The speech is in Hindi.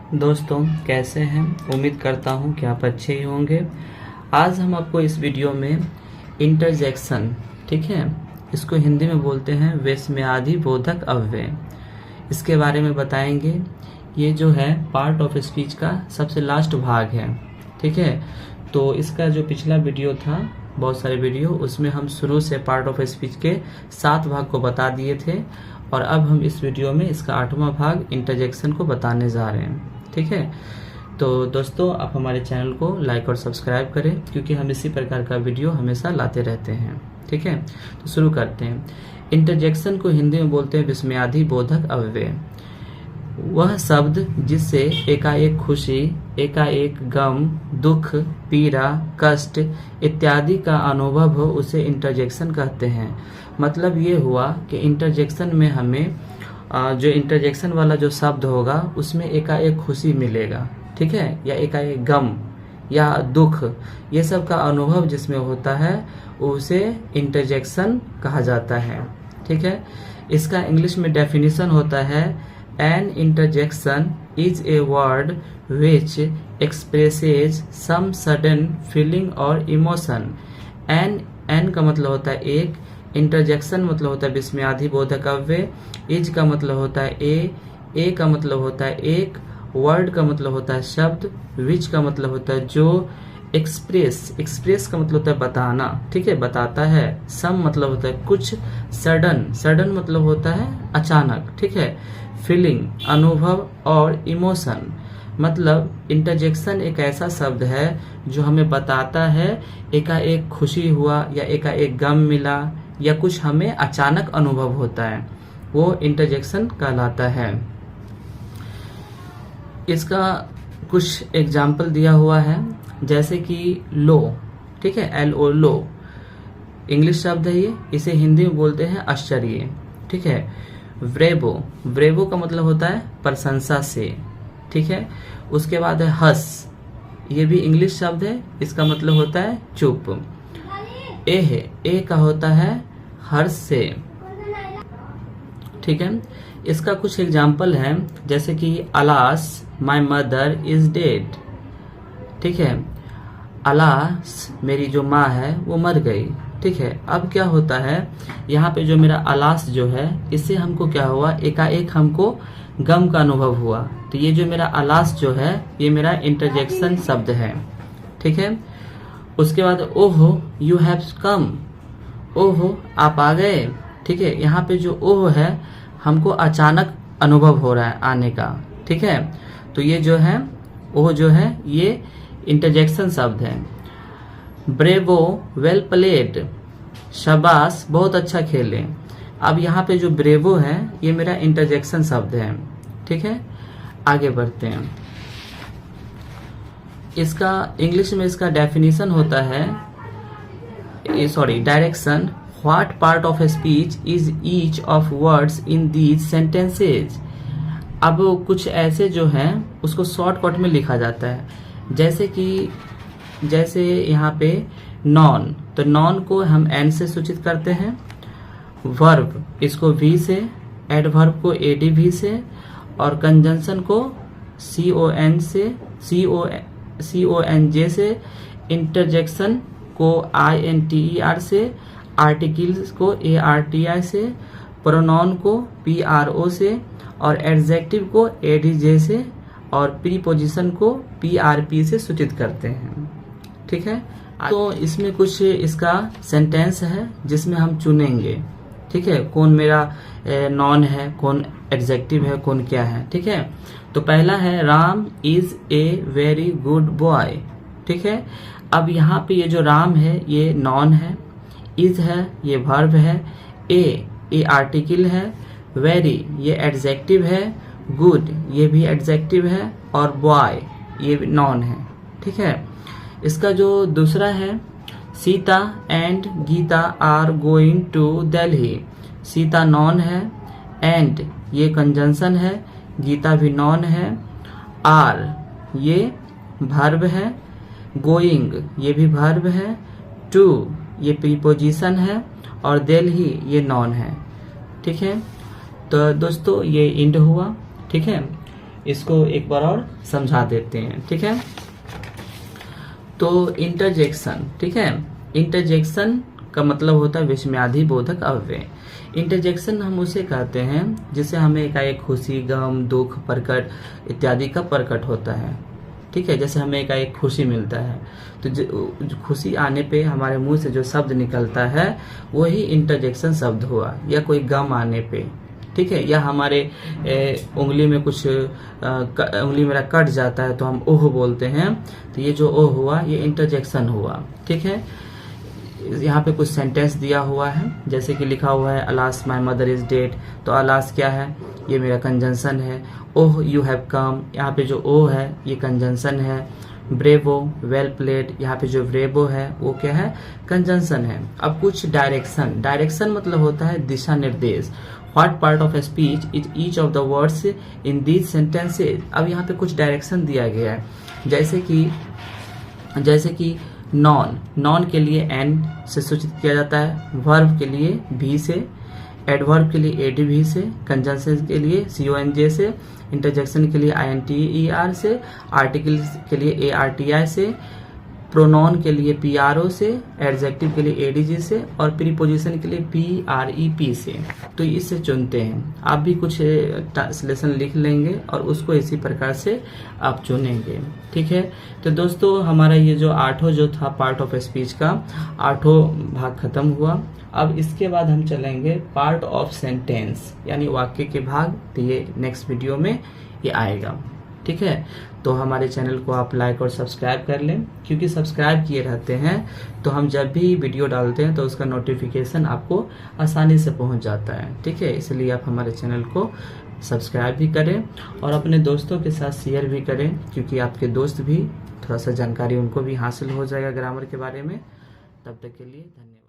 दोस्तों कैसे हैं। उम्मीद करता हूं कि आप अच्छे ही होंगे। आज हम आपको इस वीडियो में इंटरजेक्शन, ठीक है, इसको हिंदी में बोलते हैं विस्मयादि बोधक अव्यय, इसके बारे में बताएंगे। ये जो है पार्ट ऑफ स्पीच का सबसे लास्ट भाग है, ठीक है। तो इसका जो पिछला वीडियो था, बहुत सारे वीडियो, उसमें हम शुरू से पार्ट ऑफ स्पीच के 7 भाग को बता दिए थे और अब हम इस वीडियो में इसका 8वां भाग इंटरजेक्शन को बताने जा रहे हैं, ठीक है। तो दोस्तों आप हमारे चैनल को लाइक और सब्सक्राइब करें क्योंकि हम इसी प्रकार का वीडियो हमेशा लाते रहते हैं, ठीक है। तो शुरू करते हैं। इंटरजेक्शन को हिंदी में बोलते हैं विस्मयादि बोधक अव्यय। वह शब्द जिससे एकाएक खुशी, एकाएक गम, दुख, पीड़ा, कष्ट इत्यादि का अनुभव हो उसे इंटरजेक्शन कहते हैं। मतलब ये हुआ कि इंटरजेक्शन में हमें जो इंटरजेक्शन वाला जो शब्द होगा उसमें एकाएक खुशी मिलेगा, ठीक है, या एकाएक गम या दुख, ये सब का अनुभव जिसमें होता है उसे इंटरजेक्शन कहा जाता है, ठीक है। इसका इंग्लिश में डेफिनेशन होता है An interjection is a word which expresses some sudden feeling or emotion. An का मतलब होता है एक, इंटरजेक्शन मतलब होता है विस्मयादि बोधक अव्यय, इज का मतलब होता है ए का मतलब होता है एक, वर्ड का मतलब होता है शब्द, विच का मतलब होता है जो, एक्सप्रेस का मतलब होता है बताना, ठीक है, बताता है, सम मतलब होता है कुछ, सडन मतलब होता है अचानक, ठीक है, फीलिंग अनुभव, और इमोशन मतलब इंटरजेक्शन एक ऐसा शब्द है जो हमें बताता है एकाएक खुशी हुआ या एकाएक गम मिला या कुछ हमें अचानक अनुभव होता है, वो इंटरजेक्शन कहलाता है। इसका कुछ एग्जाम्पल दिया हुआ है, जैसे कि लो, ठीक है, LO लो इंग्लिश शब्द है ये, इसे हिंदी में बोलते हैं आश्चर्य, ठीक है। ब्रेवो का मतलब होता है प्रशंसा से, ठीक है। उसके बाद है हस, ये भी इंग्लिश शब्द है, इसका मतलब होता है चुप। ए का होता है हर्ष से, ठीक है। इसका कुछ एग्जाम्पल है, जैसे कि alas my mother is dead, ठीक है, अलास मेरी जो माँ है वो मर गई, ठीक है। अब क्या होता है, यहाँ पे जो मेरा अलास जो है इससे हमको क्या हुआ, एकाएक हमको गम का अनुभव हुआ, तो ये जो मेरा अलास जो है ये मेरा इंटरजेक्शन शब्द है, ठीक है। उसके बाद ओहो यू हैव कम, ओहो आप आ गए, ठीक है। यहाँ पे जो ओह है हमको अचानक अनुभव हो रहा है आने का, ठीक है। तो ये जो है ओह जो है ये इंटरजेक्शन शब्द है। ब्रेवो वेल प्लेड, शाबाश बहुत अच्छा खेले। अब यहाँ पे जो ब्रेवो है ये मेरा इंटरजेक्शन शब्द है, ठीक है। आगे बढ़ते हैं। इसका इंग्लिश में इसका डेफिनेशन होता है, direction, what part of speech is each of words in these sentences. अब कुछ ऐसे जो हैं उसको शॉर्टकट में लिखा जाता है, जैसे यहाँ पे नॉन, तो नॉन को हम एन से सूचित करते हैं, वर्ब इसको वी से, एडवर्ब को एडीवी से, और कंजंक्शन को CON से, CONJ से, इंटरजेक्शन को INTER से, आर्टिकल्स को ARTI से, प्रोनाउन को PRO से, और एडजेक्टिव को ADJ से, और प्रीपोजिशन को PRP से सूचित करते हैं, ठीक है। तो इसमें कुछ इसका सेंटेंस है जिसमें हम चुनेंगे, ठीक है, कौन मेरा नॉन है, कौन एडजेक्टिव है, कौन क्या है, ठीक है। तो पहला है Ram is a very good boy, ठीक है। अब यहाँ पे ये जो राम है ये नॉन है, इज है ये वर्ब है, ए आर्टिकल है, वेरी ये एडजेक्टिव है, गुड ये भी एडजेक्टिव है, और बॉय ये नॉन है, ठीक है। इसका जो दूसरा है, Sita and Gita are going to Delhi, Sita noun है, एंड ये कंजंक्शन है, गीता भी नॉन है, आर ये वर्ब है, गोइंग ये भी वर्ब है, टू ये प्रीपोजिशन है, और दिल्ली ये नॉन है, ठीक है। तो दोस्तों ये इंड हुआ, ठीक है। इसको एक बार और समझा देते हैं, ठीक है। तो इंटरजेक्शन, ठीक है, इंटरजेक्शन का मतलब होता है विस्मयादि बोधक अव्यय। इंटरजेक्शन हम उसे कहते हैं जिससे हमें एकाएक खुशी, गम, दुख, प्रकट इत्यादि का प्रकट होता है, ठीक है। जैसे हमें एकाएक खुशी मिलता है तो जो खुशी आने पे हमारे मुंह से जो शब्द निकलता है वही इंटरजेक्शन शब्द हुआ, या कोई गम आने पे, ठीक है, या हमारे उंगली में कुछ उंगली मेरा कट जाता है तो हम ओह बोलते हैं, तो ये जो ओह हुआ ये इंटरजेक्शन हुआ, ठीक है। यहाँ पे कुछ सेंटेंस दिया हुआ है, जैसे कि लिखा हुआ है alas my mother is dead, तो अलास क्या है, ये मेरा कंजंक्शन है। ओह यू हैव कम, यहाँ पे जो ओह है ये कंजंक्शन है। ब्रेवो, वेल प्लेड, यहाँ पे जो ब्रेवो है वो क्या है, कंजंक्शन है। अब कुछ डायरेक्शन, डायरेक्शन मतलब होता है दिशा निर्देश। What part of speech is each of the words in these sentences. अब यहाँ पे कुछ डायरेक्शन दिया गया है, जैसे कि नॉन, नॉन के लिए एन से सूचित किया जाता है, वर्ब के लिए भी से, एडवर्ब के लिए एडीवी से, कंजंक्शन के लिए CONJ से, इंटरजेक्शन के लिए INTER से, आर्टिकल के लिए ARTI से, प्रोनाउन के लिए PRO से, एडजेक्टिव के लिए ADG से और प्रीपोजिशन के लिए PREP से। तो इससे चुनते हैं। आप भी कुछ ट्रांसलेशन लिख लेंगे और उसको इसी प्रकार से आप चुनेंगे, ठीक है। तो दोस्तों हमारा ये जो 8वां जो था पार्ट ऑफ स्पीच का 8वां भाग खत्म हुआ। अब इसके बाद हम चलेंगे पार्ट ऑफ सेंटेंस, यानी वाक्य के भाग। तो ये नेक्स्ट वीडियो में ये आएगा, ठीक है। तो हमारे चैनल को आप लाइक और सब्सक्राइब कर लें, क्योंकि सब्सक्राइब किए रहते हैं तो हम जब भी वीडियो डालते हैं तो उसका नोटिफिकेशन आपको आसानी से पहुंच जाता है, ठीक है। इसलिए आप हमारे चैनल को सब्सक्राइब भी करें और अपने दोस्तों के साथ शेयर भी करें, क्योंकि आपके दोस्त भी थोड़ा सा जानकारी उनको भी हासिल हो जाएगा ग्रामर के बारे में। तब तक के लिए धन्यवाद।